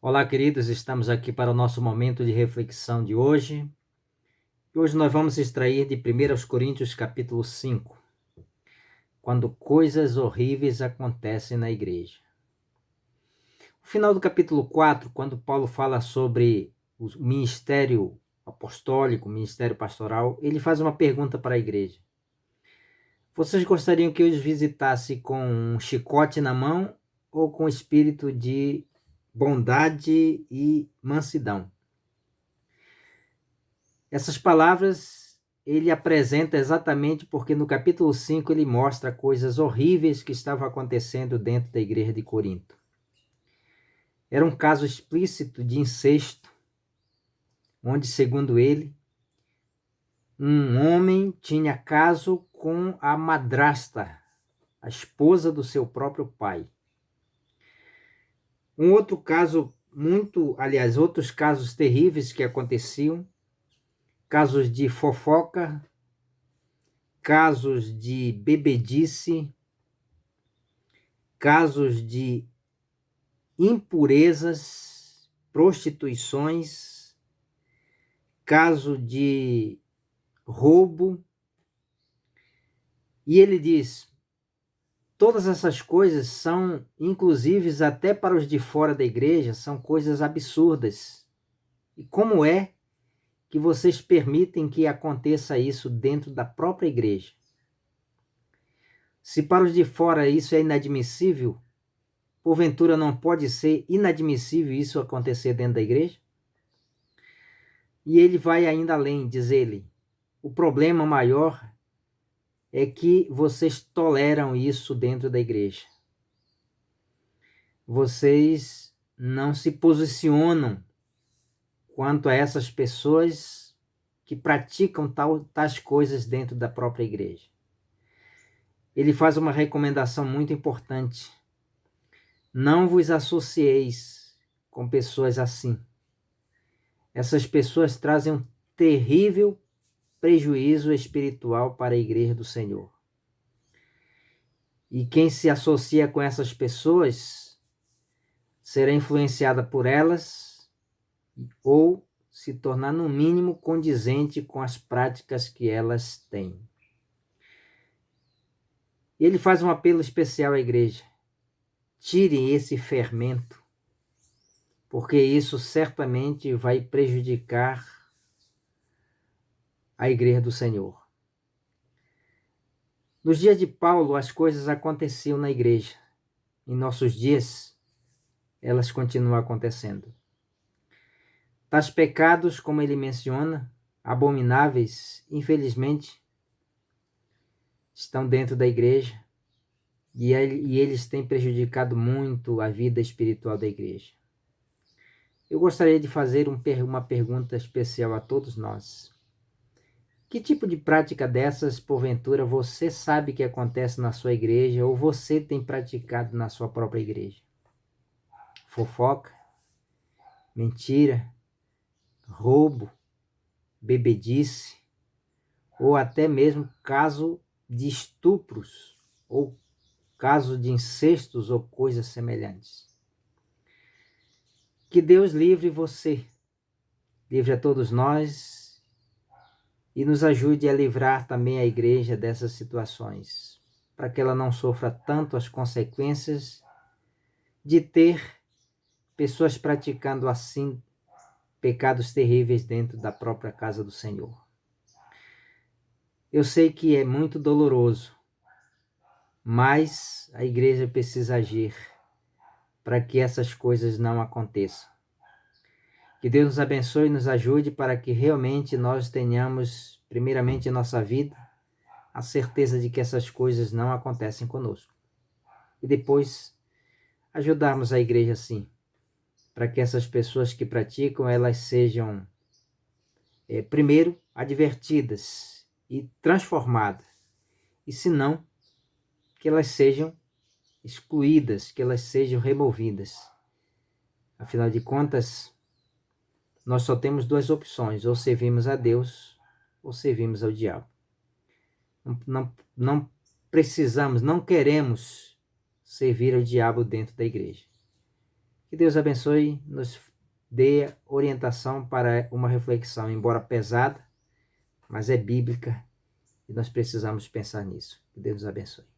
Olá, queridos, estamos aqui para o nosso momento de reflexão de hoje. E hoje nós vamos extrair de 1 Coríntios capítulo 5, quando coisas horríveis acontecem na igreja. No final do capítulo 4, quando Paulo fala sobre o ministério apostólico, o ministério pastoral, ele faz uma pergunta para a igreja. Vocês gostariam que eu os visitasse com um chicote na mão ou com espírito de bondade e mansidão? Essas palavras ele apresenta exatamente porque no capítulo 5 ele mostra coisas horríveis que estavam acontecendo dentro da igreja de Corinto. Era um caso explícito de incesto, onde, segundo ele, um homem tinha caso com a madrasta, a esposa do seu próprio pai. Um outro caso outros casos terríveis que aconteciam, casos de fofoca, casos de bebedice, casos de impurezas, prostituições, caso de roubo. E ele diz, todas essas coisas são, inclusive até para os de fora da igreja, são coisas absurdas. E como é que vocês permitem que aconteça isso dentro da própria igreja? Se para os de fora isso é inadmissível, porventura não pode ser inadmissível isso acontecer dentro da igreja? E ele vai ainda além, diz ele, o problema maior é que vocês toleram isso dentro da igreja. Vocês não se posicionam quanto a essas pessoas que praticam tais coisas dentro da própria igreja. Ele faz uma recomendação muito importante. Não vos associeis com pessoas assim. Essas pessoas trazem um terrível prejuízo espiritual para a igreja do Senhor. E quem se associa com essas pessoas será influenciada por elas ou se tornar, no mínimo, condizente com as práticas que elas têm. E ele faz um apelo especial à igreja. Tirem esse fermento, porque isso certamente vai prejudicar a igreja do Senhor. Nos dias de Paulo, as coisas aconteciam na igreja. Em nossos dias, elas continuam acontecendo. Tais pecados, como ele menciona, abomináveis, infelizmente, estão dentro da igreja e eles têm prejudicado muito a vida espiritual da igreja. Eu gostaria de fazer uma pergunta especial a todos nós. Que tipo de prática dessas, porventura, você sabe que acontece na sua igreja ou você tem praticado na sua própria igreja? Fofoca, mentira, roubo, bebedice, ou até mesmo caso de estupros, ou caso de incestos ou coisas semelhantes. Que Deus livre você, livre a todos nós e nos ajude a livrar também a igreja dessas situações, para que ela não sofra tanto as consequências de ter pessoas praticando assim pecados terríveis dentro da própria casa do Senhor. Eu sei que é muito doloroso, mas a igreja precisa agir para que essas coisas não aconteçam. Que Deus nos abençoe e nos ajude para que realmente nós tenhamos, primeiramente em nossa vida, a certeza de que essas coisas não acontecem conosco. E depois, ajudarmos a igreja assim, para que essas pessoas que praticam, elas sejam, primeiro, advertidas e transformadas. E se não, que elas sejam excluídas, que elas sejam removidas. Afinal de contas, nós só temos duas opções, ou servimos a Deus, ou servimos ao diabo. Não precisamos, não queremos servir ao diabo dentro da igreja. Que Deus abençoe, nos dê orientação para uma reflexão, embora pesada, mas é bíblica e nós precisamos pensar nisso. Que Deus nos abençoe.